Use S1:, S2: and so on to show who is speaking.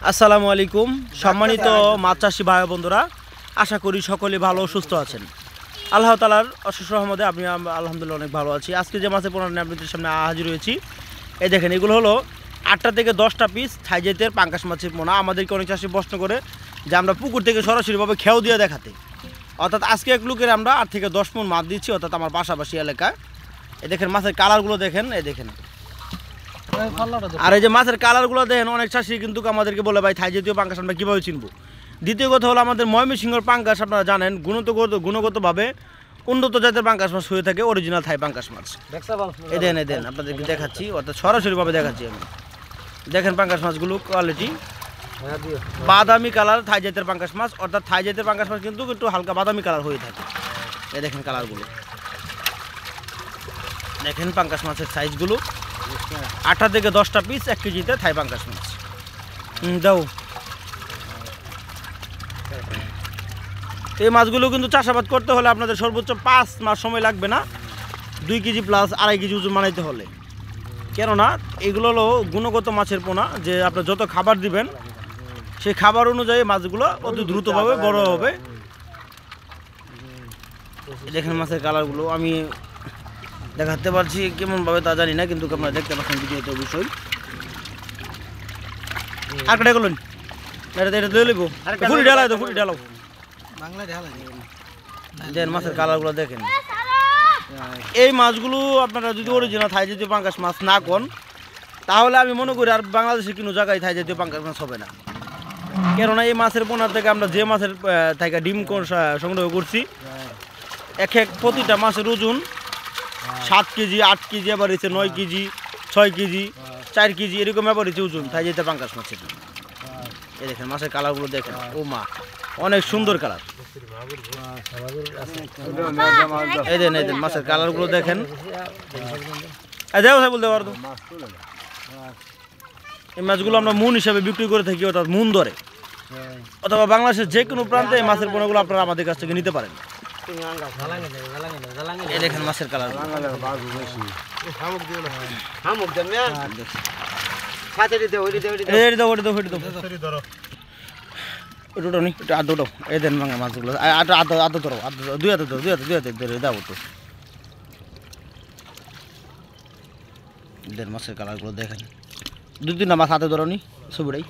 S1: আসসালামু আলাইকুম সম্মানিত মাছ চাষী ভাই বন্ধুরা, আশা করি সকলে ভালো সুস্থ আছেন। আল্লাহ তাআলার অশেষ রহমতে আমি আলহামদুলিল্লাহ অনেক ভালো আছি। আজকে যে মাছের পোনা নিয়ে আপনাদের সামনে হাজির হয়েছি, এই দেখেন এগুলো হলো 8টা থেকে 10টা পিস থাই জাতের পাঙ্গাস মাছের পোনা। আমাদেরকে অনেক চাষি প্রশ্ন করে যে আমরা পুকুর থেকে সরাসরিভাবে খেয়াও দিয়ে দেখাতে, অর্থাৎ আজকে এক লোকের আমরা 8 থেকে 10 মণ মাছ দিচ্ছি, অর্থাৎ আমার পাশাপাশি এলাকায়। এই দেখেন মাছের কালারগুলো দেখেন, এই দেখেন। আর এই যে মাছের কালারগুলো দেখেন, অনেক চাষি কিন্তু আমাদেরকে বলে ভাই থাই জাতীয় পাঙ্গাস আমরা কীভাবে চিনবো। দ্বিতীয় কথা হলো আমাদের ময়মনসিংহের পাঙ্গাস আপনারা জানেন গুণগতভাবে উন্নত জাতের পাঙ্গাস মাছ হয়ে থাকে, অরিজিনাল থাই পাঙ্গাস মাছ। এই দেন আপনাদেরকে দেখাচ্ছি, অর্থাৎ সরাসরিভাবে দেখাচ্ছি আমি। দেখেন পাঙ্গাস মাছগুলো কোয়ালিটি বাদামি কালার থাই জাতের পাঙ্গাস মাছ, অর্থাৎ থাই জাতের পাঙ্গাস মাছ কিন্তু একটু হালকা বাদামি কালার হয়ে থাকে। এই দেখেন কালারগুলো, দেখেন পাঙ্গাস মাছের সাইজগুলো 8টা থেকে 10টা পিস 1 কেজিতে থাই পাঙ্গাস মাছ। দাও এই মাছগুলো কিন্তু চাষাবাদ করতে হলে আপনাদের সর্বোচ্চ 5 মাস সময় লাগবে না, 2 কেজি প্লাস 2.5 কেজি ওজন বানাইতে হলে। কেননা এগুলো হলো গুণগত মাছের পোনা, যে আপনি যত খাবার দিবেন সেই খাবার অনুযায়ী মাছগুলো অতি দ্রুতভাবে বড় হবে। দেখেন মাছের কালারগুলো আমি দেখাতে পারছি কেমনভাবে তা জানি না, কিন্তু আপনারা দেখতে পাচ্ছেন ভিডিওতে অবশ্যই। আর কটা গেলেন এটা দিয়ে লিখবো, ফুল ঢালাই তো, ফুল ঢালাও দেন। মাছের কালারগুলো দেখেন। এই মাছগুলো আপনারা যদি অরিজিনাল থাই জাতীয় পাঙ্গাস মাছ না কোন, তাহলে আমি মনে করি আর বাংলাদেশে কোনো জায়গায় থাই জাতীয় পাঙ্গাস মাছ হবে না। কেননা এই মাছের পোনার থেকে আমরা যে মাছের থেকে ডিম সংগ্রহ করছি, এক প্রতিটা মাছের ওজন 7 কেজি, 8 কেজি, আবার হচ্ছে 9 কেজি, 6 কেজি, 4 কেজি, এরকম আবার হচ্ছে ওজন থাই জাতীয় পাঙ্গাস মাছের। এই দেখেন মাছের কালারগুলো দেখেন, ও মা অনেক সুন্দর কালার। এই দেন মাছের কালারগুলো দেখেন। বলতে পারতো এই মাছগুলো আমরা মন হিসাবে বিক্রি করে থাকি, অর্থাৎ মন দরে, অথবা বাংলাদেশের যে কোনো প্রান্তে এই মাছের পোনাগুলো আপনারা আমাদের কাছ থেকে নিতে পারেন। এই দেখেন মাছের কালার, এই দেন ভাঙা মাছগুলো, আদো ধরো, দুই হাতে ধরে দাও তো। দেন মাছের কালারগুলো দেখেন, 2-3টা মাছ হাতে ধরো নি ছবিটাই।